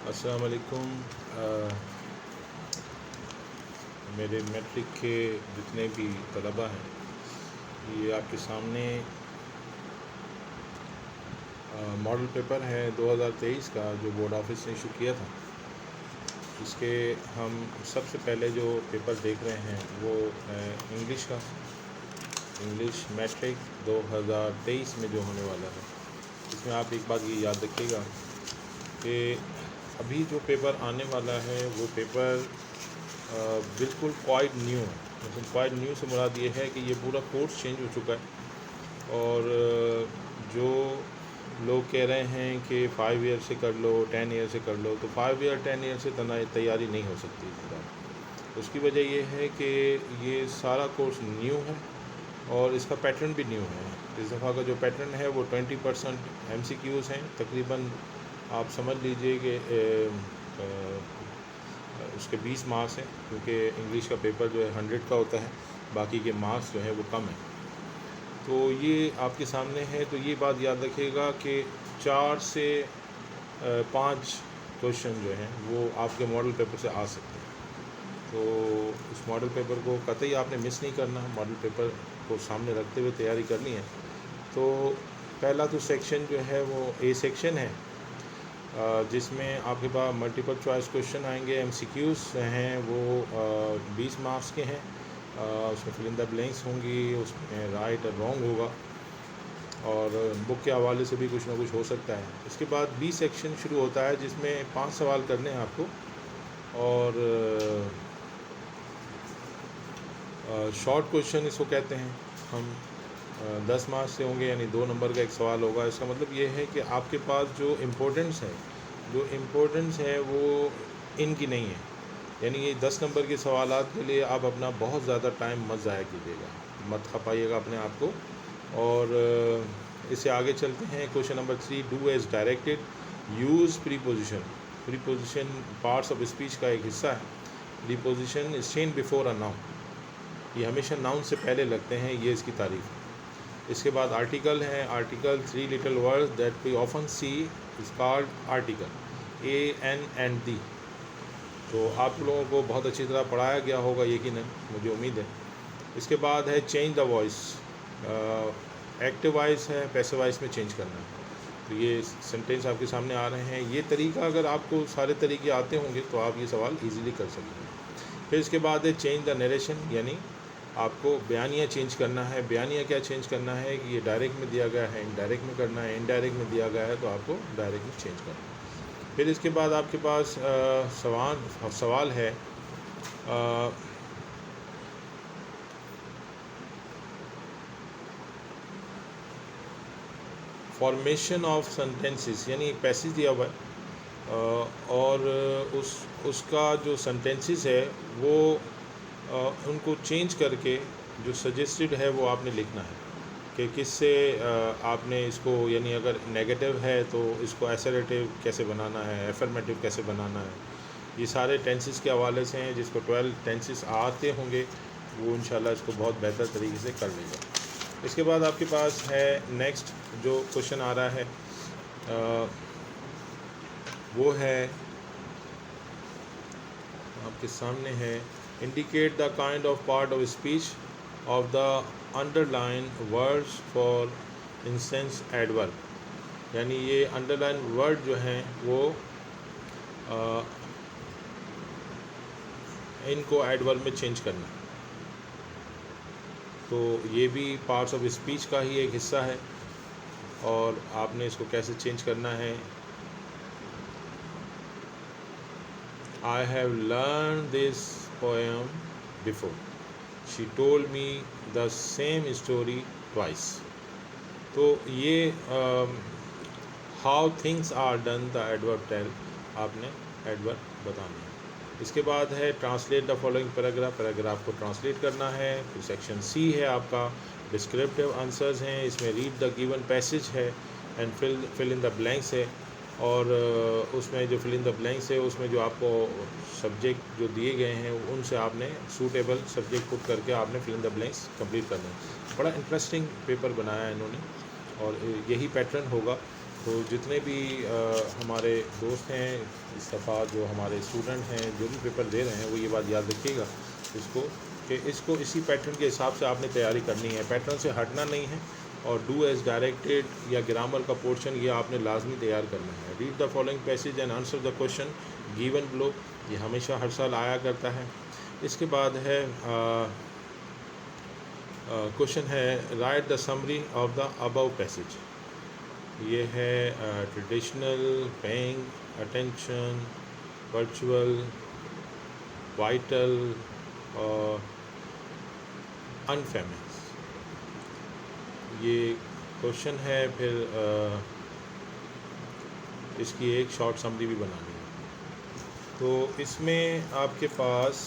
अस्सलाम वालेकुम। मेरे मैट्रिक के जितने भी तलबा हैं, ये आपके सामने मॉडल पेपर है 2023 का जो बोर्ड ऑफिस ने इशू किया था। इसके हम सबसे पहले जो पेपर देख रहे हैं वो है इंग्लिश का। इंग्लिश मैट्रिक 2023 में जो होने वाला है, इसमें आप एक बात ये याद रखिएगा कि अभी जो पेपर आने वाला है वो पेपर बिल्कुल क्वाइट न्यू है। मतलब क्वाइट न्यू से मुराद ये है कि ये पूरा कोर्स चेंज हो चुका है। और जो लोग कह रहे हैं कि 5 ईयर से कर लो, 10 ईयर से कर लो, तो 5 ईयर 10 ईयर से तैयारी नहीं हो सकती इस बार। उसकी वजह ये है कि ये सारा कोर्स न्यू है और इसका पैटर्न भी न्यू है। इस दफ़ा का जो पैटर्न है वो 20% MCQs हैं। तकरीबन आप समझ लीजिए कि उसके 20 मार्क्स हैं, क्योंकि इंग्लिश का पेपर जो है 100 का होता है, बाकी के मार्क्स जो है वो कम हैं। तो ये आपके सामने है। तो ये बात याद रखिएगा कि 4 से 5 क्वेश्चन जो हैं वो आपके मॉडल पेपर से आ सकते हैं। तो इस मॉडल पेपर को कतई आपने मिस नहीं करना। मॉडल पेपर को सामने रखते हुए तैयारी करनी है। तो पहला तो सेक्शन जो है वो ए सेक्शन है, जिसमें आपके पास मल्टीपल चॉइस क्वेश्चन आएंगे। MCQs हैं वो 20 मार्क्स के हैं। उसमें फिल इन द ब्लैंक्स होंगी, उसमें राइट और रॉन्ग होगा, और बुक के हवाले से भी कुछ ना कुछ हो सकता है। इसके बाद बी सेक्शन शुरू होता है, जिसमें 5 सवाल करने हैं आपको, और शॉर्ट क्वेश्चन इसको कहते हैं हम। 10 मार्क्स से होंगे, यानी 2 नंबर का एक सवाल होगा। इसका मतलब ये है कि आपके पास जो इम्पोर्टेंस है वो इनकी नहीं है। यानी ये 10 नंबर के सवालात के लिए आप अपना बहुत ज़्यादा टाइम मत ज़ाया कीजिएगा, मत खपाइएगा अपने आप को। और इससे आगे चलते हैं। Question number 3, do as directed, use preposition. Preposition parts of speech का एक हिस्सा है। Preposition is change before a noun, ये हमेशा नाउन से पहले लगते हैं, ये इसकी तारीफ है। इसके बाद आर्टिकल है। Article 3 little words that we often see is called article, A, N and D। तो आप लोगों को बहुत अच्छी तरह पढ़ाया गया होगा यकीनन, मुझे उम्मीद है। इसके बाद है change the voice. Active voice है, पैसिव वॉइस में चेंज करना है। तो ये सेंटेंस आपके सामने आ रहे हैं। ये तरीका अगर आपको सारे तरीके आते होंगे तो आप ये सवाल इजीली कर सकेंगे। फिर इसके बाद है चेंज द नरेशन, यानी आपको बयानिया चेंज करना है। बयानिया क्या चेंज करना है कि ये डायरेक्ट में दिया गया है, इनडायरेक्ट में करना है। इनडायरेक्ट में दिया गया है तो आपको डायरेक्ट में चेंज करना है। फिर इसके बाद आपके पास सवाल है फॉर्मेशन ऑफ सेंटेंसेस, यानी एक पैसेज दिया हुआ है, और उसका जो सेंटेंसेस है वो उनको चेंज करके जो सजेस्टेड है वो आपने लिखना है कि किससे आपने इसको, यानी अगर नेगेटिव है तो इसको एसरेटिव कैसे बनाना है, एफर्मेटिव कैसे बनाना है। ये सारे टेंसेस के हवाले से हैं। जिसको 12 टेंसेस आते होंगे वो इंशाल्लाह इसको बहुत बेहतर तरीके से कर लेगा। इसके बाद आपके पास है नेक्स्ट जो क्वेश्चन आ रहा है, वो है आपके सामने है। Indicate the kind of part of speech of the underline words for instance adverb. यानी ये अंडरलाइन वर्ड जो हैं वो इनको एडवर्ब में चेंज करना। तो ये भी पार्ट्स ऑफ स्पीच का ही एक हिस्सा है, और आपने इसको कैसे चेंज करना है। I have learned this poem before. She told me the same story twice. तो ये how things are done, the adverb tell, आपने adverb बताना है। इसके बाद है translate the following paragraph. Paragraph को ट्रांसलेट करना है। फिर सेक्शन C है आपका, डिस्क्रिप्टिव आंसर्स हैं। इसमें रीड द गिवन पैसेज है and fill in the blanks है। और उसमें जो फिल इन द ब्लैंक्स है उसमें जो आपको सब्जेक्ट जो दिए गए हैं उनसे आपने सूटेबल सब्जेक्ट पुट करके आपने fill in the blanks complete करना है। बड़ा इंटरेस्टिंग पेपर बनाया है इन्होंने, और यही पैटर्न होगा तो जितने भी हमारे दोस्त हैं इस दफ़ा, जो हमारे स्टूडेंट हैं, जो भी पेपर दे रहे हैं, वो ये बात याद रखिएगा इसको, कि इसको इसी पैटर्न के हिसाब से आपने तैयारी करनी है, पैटर्न से हटना नहीं है। और डू एज डायरेक्टेड या ग्रामर का पोर्शन ये आपने लाजमी तैयार करना है। Read the following passage and answer the question given below, ये हमेशा हर साल आया करता है। इसके बाद है क्वेश्चन है right the summary of the above passage. ये है traditional, paying attention, virtual, vital और अनफेमस, ये क्वेश्चन है। फिर इसकी एक शॉर्ट समरी भी बनानी है। तो इसमें आपके पास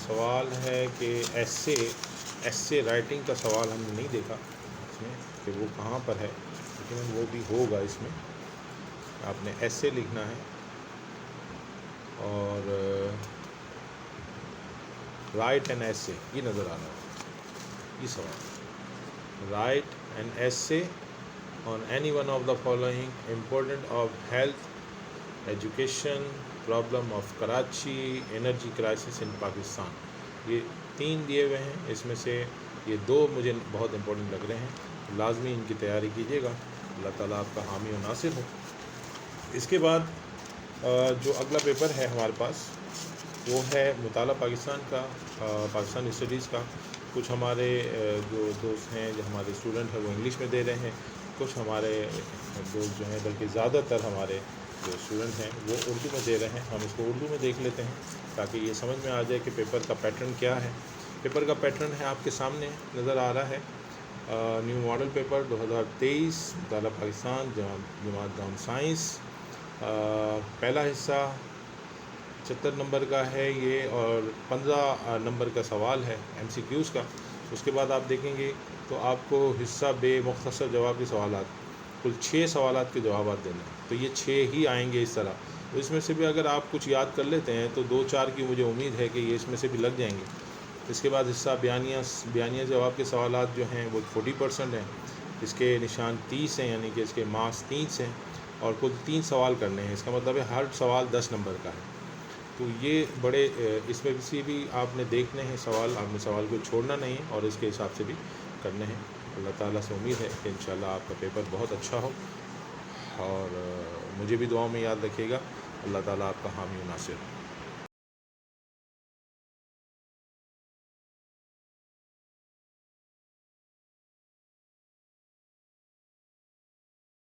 सवाल है कि एस्से राइटिंग का सवाल हमने नहीं देखा इसमें कि वो कहाँ पर है, लेकिन वो भी होगा। इसमें आपने एस्से लिखना है और राइट एन एस्से, ये नज़र आ रहा है ये सवाल। Write an essay on any one of the following important of health, education, problem of Karachi, energy crisis in Pakistan. ये 3 दिए हुए हैं, इसमें से ये 2 मुझे बहुत इम्पोर्टेंट लग रहे हैं, लाजमी इनकी तैयारी कीजिएगा। अल्लाह ताला आपका हामी और नासिर हो। इसके बाद जो अगला पेपर है हमारे पास वो है मुताला पाकिस्तान का, पाकिस्तान स्टडीज़ का। कुछ हमारे जो दोस्त हैं, जो हमारे स्टूडेंट हैं, वो इंग्लिश में दे रहे हैं, कुछ हमारे दोस्त जो हैं, बल्कि ज़्यादातर हमारे जो स्टूडेंट हैं वो उर्दू में दे रहे हैं। हम इसको उर्दू में देख लेते हैं ताकि ये समझ में आ जाए कि पेपर का पैटर्न क्या है। पेपर का पैटर्न है आपके सामने नज़र आ रहा है। न्यू मॉडल पेपर 2023 मुताला पाकिस्तान जमात दाम साइंस। पहला हिस्सा 76 नंबर का है ये और 15 नंबर का सवाल है MCQs का। उसके बाद आप देखेंगे तो आपको हिस्सा बे मुख्तसर जवाब के सवालात, कुल 6 सवालात के जवाब देने हैं। तो ये 6 ही आएंगे इस तरह। तो इसमें से भी अगर आप कुछ याद कर लेते हैं तो 2-4 की मुझे उम्मीद है कि ये इसमें से भी लग जाएंगे। इसके बाद हिस्सा बयानिया जवाब के सवालात जो हैं वो 40% हैं। इसके निशान 30 हैं, यानी कि इसके मार्क्स 30 हैं और कुल 3 सवाल करने हैं। इसका मतलब है हर सवाल 10 नंबर का है। तो ये बड़े इसमें से भी आपने देखने हैं सवाल, आपने सवाल को छोड़ना नहीं है और इसके हिसाब से भी करने हैं। अल्लाह ताला से उम्मीद है कि इंशाल्लाह आपका पेपर बहुत अच्छा हो और मुझे भी दुआओं में याद रखिएगा। अल्लाह ताला आपका हामी और नासिर हो।